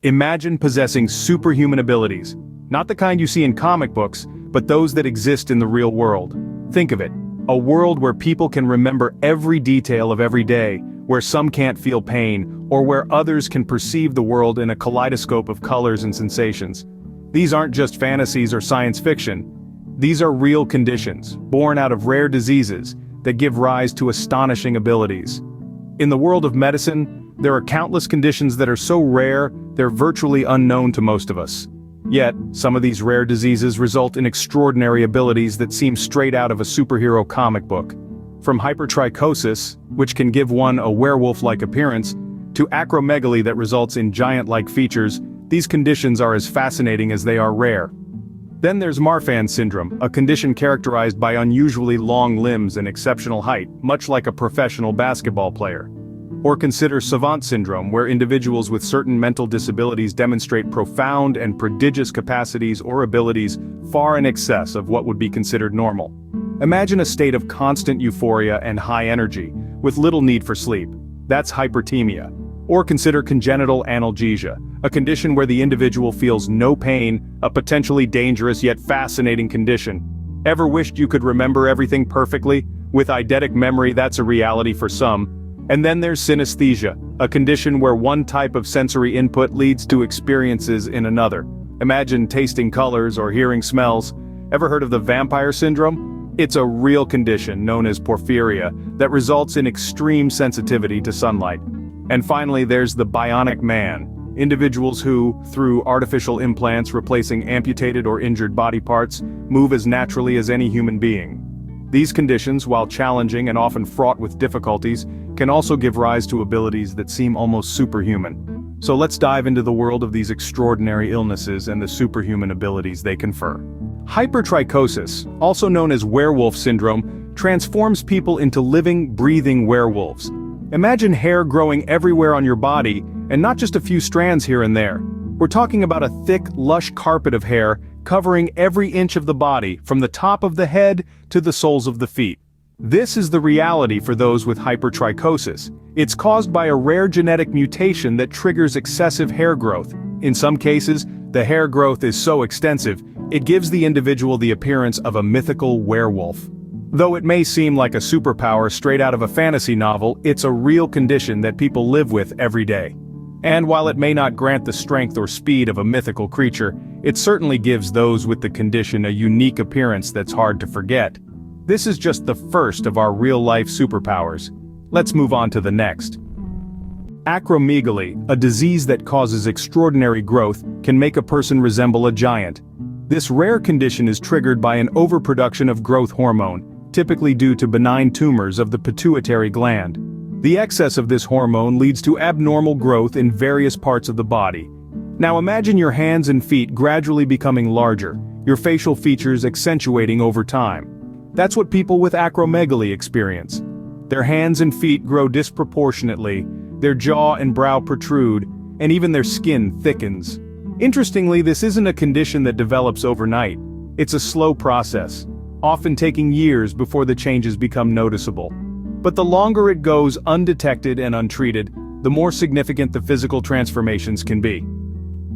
Imagine possessing superhuman abilities. Not the kind you see in comic books, but those that exist in the real world. Think of it. A world where people can remember every detail of every day, where some can't feel pain, or where others can perceive the world in a kaleidoscope of colors and sensations. These aren't just fantasies or science fiction. These are real conditions, born out of rare diseases, that give rise to astonishing abilities. In the world of medicine, there are countless conditions that are so rare, they're virtually unknown to most of us. Yet, some of these rare diseases result in extraordinary abilities that seem straight out of a superhero comic book. From hypertrichosis, which can give one a werewolf-like appearance, to acromegaly that results in giant-like features, these conditions are as fascinating as they are rare. Then there's Marfan syndrome, a condition characterized by unusually long limbs and exceptional height, much like a professional basketball player. Or consider Savant syndrome, where individuals with certain mental disabilities demonstrate profound and prodigious capacities or abilities far in excess of what would be considered normal. Imagine a state of constant euphoria and high energy, with little need for sleep. That's hypertimia. Or consider congenital analgesia, a condition where the individual feels no pain, a potentially dangerous yet fascinating condition. Ever wished you could remember everything perfectly? With eidetic memory, that's a reality for some. And then there's synesthesia, a condition where one type of sensory input leads to experiences in another. Imagine tasting colors or hearing smells. Ever heard of the vampire syndrome? It's a real condition known as porphyria that results in extreme sensitivity to sunlight. And finally, there's the bionic man. Individuals who, through artificial implants replacing amputated or injured body parts, move as naturally as any human being. These conditions, while challenging and often fraught with difficulties, can also give rise to abilities that seem almost superhuman. So let's dive into the world of these extraordinary illnesses and the superhuman abilities they confer. Hypertrichosis, also known as werewolf syndrome, transforms people into living, breathing werewolves. Imagine hair growing everywhere on your body, and not just a few strands here and there. We're talking about a thick, lush carpet of hair covering every inch of the body, from the top of the head to the soles of the feet. This is the reality for those with hypertrichosis. It's caused by a rare genetic mutation that triggers excessive hair growth. In some cases, the hair growth is so extensive, it gives the individual the appearance of a mythical werewolf. Though it may seem like a superpower straight out of a fantasy novel, it's a real condition that people live with every day. And while it may not grant the strength or speed of a mythical creature, it certainly gives those with the condition a unique appearance that's hard to forget. This is just the first of our real-life superpowers. Let's move on to the next. Acromegaly, a disease that causes extraordinary growth, can make a person resemble a giant. This rare condition is triggered by an overproduction of growth hormone, typically due to benign tumors of the pituitary gland. The excess of this hormone leads to abnormal growth in various parts of the body. Now imagine your hands and feet gradually becoming larger, your facial features accentuating over time. That's what people with acromegaly experience. Their hands and feet grow disproportionately, their jaw and brow protrude, and even their skin thickens. Interestingly, this isn't a condition that develops overnight. It's a slow process, often taking years before the changes become noticeable. But the longer it goes undetected and untreated, the more significant the physical transformations can be.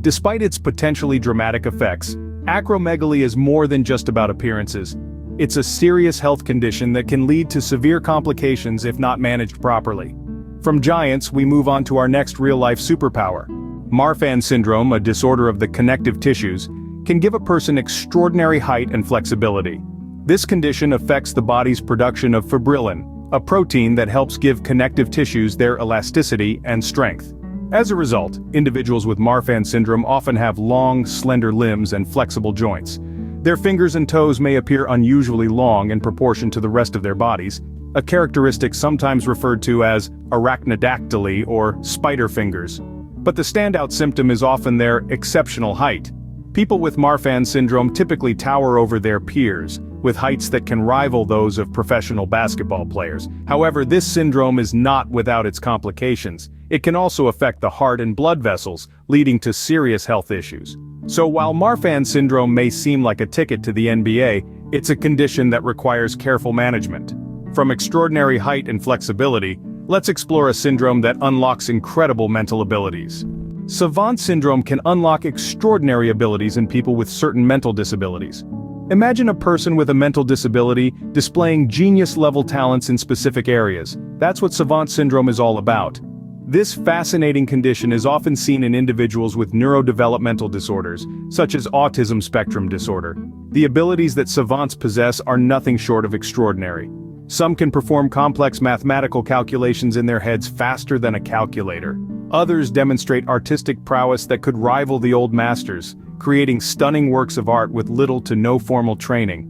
Despite its potentially dramatic effects, acromegaly is more than just about appearances. It's a serious health condition that can lead to severe complications if not managed properly. From giants, we move on to our next real-life superpower. Marfan syndrome, a disorder of the connective tissues, can give a person extraordinary height and flexibility. This condition affects the body's production of fibrillin, a protein that helps give connective tissues their elasticity and strength. As a result, individuals with Marfan syndrome often have long, slender limbs and flexible joints. Their fingers and toes may appear unusually long in proportion to the rest of their bodies, a characteristic sometimes referred to as arachnodactyly or spider fingers. But the standout symptom is often their exceptional height. People with Marfan syndrome typically tower over their peers, with heights that can rival those of professional basketball players. However, this syndrome is not without its complications. It can also affect the heart and blood vessels, leading to serious health issues. So while Marfan syndrome may seem like a ticket to the NBA, it's a condition that requires careful management. From extraordinary height and flexibility, let's explore a syndrome that unlocks incredible mental abilities. Savant syndrome can unlock extraordinary abilities in people with certain mental disabilities. Imagine a person with a mental disability displaying genius-level talents in specific areas. That's what Savant syndrome is all about. This fascinating condition is often seen in individuals with neurodevelopmental disorders, such as autism spectrum disorder. The abilities that savants possess are nothing short of extraordinary. Some can perform complex mathematical calculations in their heads faster than a calculator. Others demonstrate artistic prowess that could rival the old masters, creating stunning works of art with little to no formal training.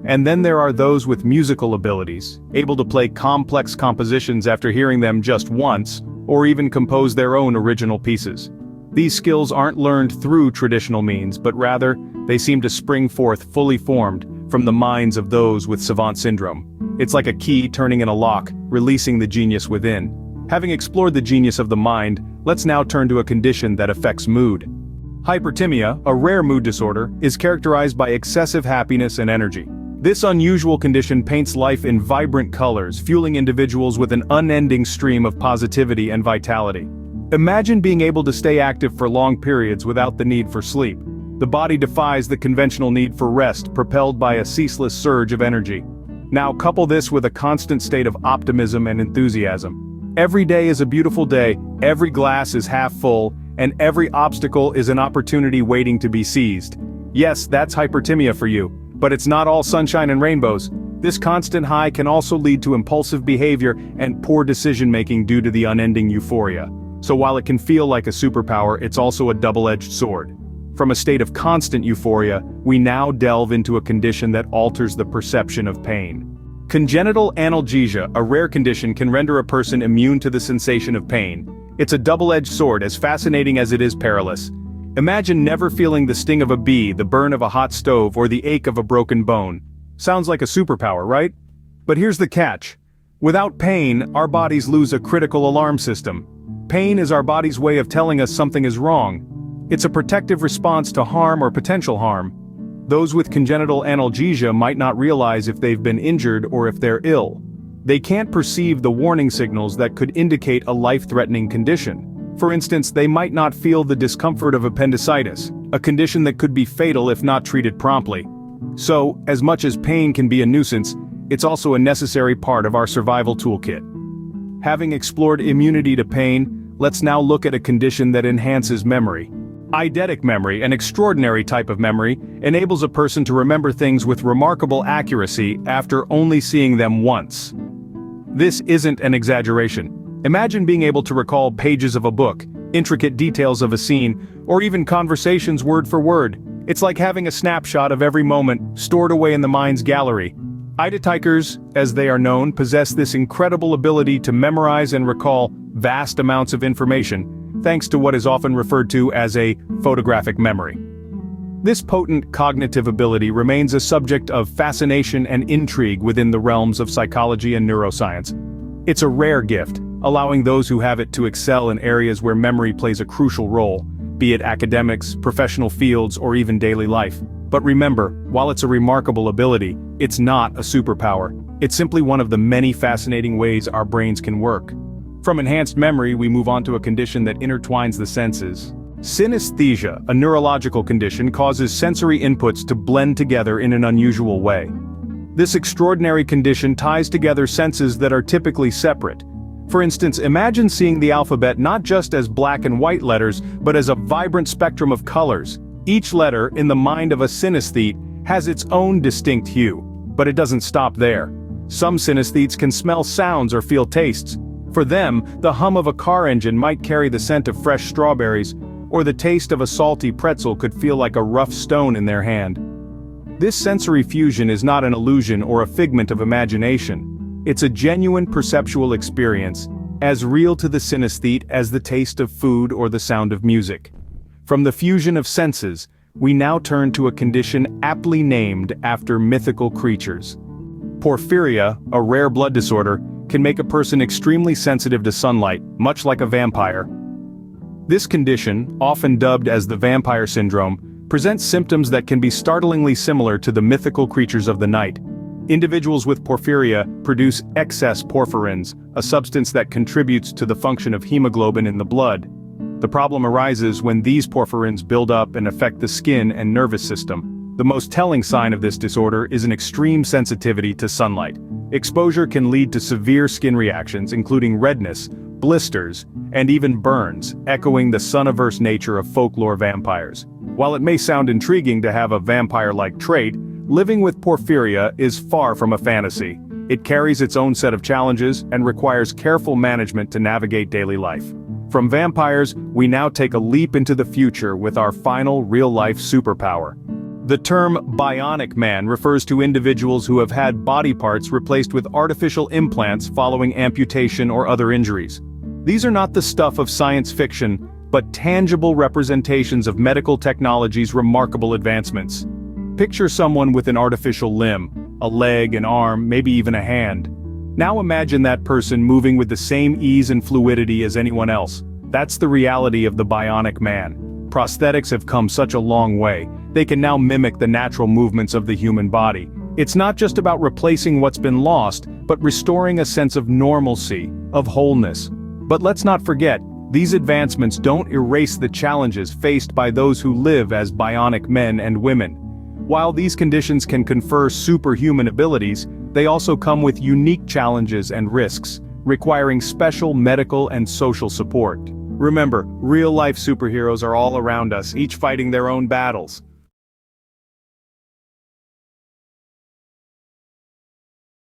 And then there are those with musical abilities, able to play complex compositions after hearing them just once, or even compose their own original pieces. These skills aren't learned through traditional means, but rather, they seem to spring forth fully formed from the minds of those with Savant syndrome. It's like a key turning in a lock, releasing the genius within. Having explored the genius of the mind, let's now turn to a condition that affects mood. Hypertimia, a rare mood disorder, is characterized by excessive happiness and energy. This unusual condition paints life in vibrant colors, fueling individuals with an unending stream of positivity and vitality. Imagine being able to stay active for long periods without the need for sleep. The body defies the conventional need for rest, propelled by a ceaseless surge of energy. Now couple this with a constant state of optimism and enthusiasm. Every day is a beautiful day, every glass is half full, and every obstacle is an opportunity waiting to be seized. Yes, that's hypertimia for you. But it's not all sunshine and rainbows. This constant high can also lead to impulsive behavior and poor decision-making due to the unending euphoria. So while it can feel like a superpower, it's also a double-edged sword. From a state of constant euphoria, we now delve into a condition that alters the perception of pain. Congenital analgesia, a rare condition, can render a person immune to the sensation of pain. It's a double-edged sword, as fascinating as it is perilous. Imagine never feeling the sting of a bee, the burn of a hot stove, or the ache of a broken bone. Sounds like a superpower, right? But here's the catch. Without pain, our bodies lose a critical alarm system. Pain is our body's way of telling us something is wrong. It's a protective response to harm or potential harm. Those with congenital analgesia might not realize if they've been injured or if they're ill. They can't perceive the warning signals that could indicate a life-threatening condition. For instance, they might not feel the discomfort of appendicitis, a condition that could be fatal if not treated promptly. So, as much as pain can be a nuisance, it's also a necessary part of our survival toolkit. Having explored immunity to pain, let's now look at a condition that enhances memory. Eidetic memory, an extraordinary type of memory, enables a person to remember things with remarkable accuracy after only seeing them once. This isn't an exaggeration. Imagine being able to recall pages of a book, intricate details of a scene, or even conversations word for word. It's like having a snapshot of every moment, stored away in the mind's gallery. Eidetikers, as they are known, possess this incredible ability to memorize and recall vast amounts of information, thanks to what is often referred to as a photographic memory. This potent cognitive ability remains a subject of fascination and intrigue within the realms of psychology and neuroscience. It's a rare gift, allowing those who have it to excel in areas where memory plays a crucial role, be it academics, professional fields, or even daily life. But remember, while it's a remarkable ability, it's not a superpower. It's simply one of the many fascinating ways our brains can work. From enhanced memory, we move on to a condition that intertwines the senses. Synesthesia, a neurological condition, causes sensory inputs to blend together in an unusual way. This extraordinary condition ties together senses that are typically separate. For instance, imagine seeing the alphabet not just as black and white letters, but as a vibrant spectrum of colors. Each letter, in the mind of a synesthete, has its own distinct hue. But it doesn't stop there. Some synesthetes can smell sounds or feel tastes. For them, the hum of a car engine might carry the scent of fresh strawberries, or the taste of a salty pretzel could feel like a rough stone in their hand. This sensory fusion is not an illusion or a figment of imagination. It's a genuine perceptual experience, as real to the synesthete as the taste of food or the sound of music. From the fusion of senses, we now turn to a condition aptly named after mythical creatures. Porphyria, a rare blood disorder, can make a person extremely sensitive to sunlight, much like a vampire. This condition, often dubbed as the vampire syndrome, presents symptoms that can be startlingly similar to the mythical creatures of the night. Individuals with porphyria produce excess porphyrins, a substance that contributes to the function of hemoglobin in the blood. The problem arises when these porphyrins build up and affect the skin and nervous system. The most telling sign of this disorder is an extreme sensitivity to sunlight. Exposure can lead to severe skin reactions including redness, blisters, and even burns, echoing the sun-averse nature of folklore vampires. While it may sound intriguing to have a vampire-like trait, living with porphyria is far from a fantasy. It carries its own set of challenges and requires careful management to navigate daily life. From vampires, we now take a leap into the future with our final real-life superpower. The term Bionic man refers to individuals who have had body parts replaced with artificial implants following amputation or other injuries. These are not the stuff of science fiction, but tangible representations of medical technology's remarkable advancements. Picture someone with an artificial limb, a leg, an arm, maybe even a hand. Now imagine that person moving with the same ease and fluidity as anyone else. That's the reality of the Bionic man. Prosthetics have come such a long way. They can now mimic the natural movements of the human body. It's not just about replacing what's been lost, but restoring a sense of normalcy, of wholeness. But let's not forget, these advancements don't erase the challenges faced by those who live as bionic men and women. While these conditions can confer superhuman abilities, they also come with unique challenges and risks, requiring special medical and social support. Remember, real-life superheroes are all around us, each fighting their own battles.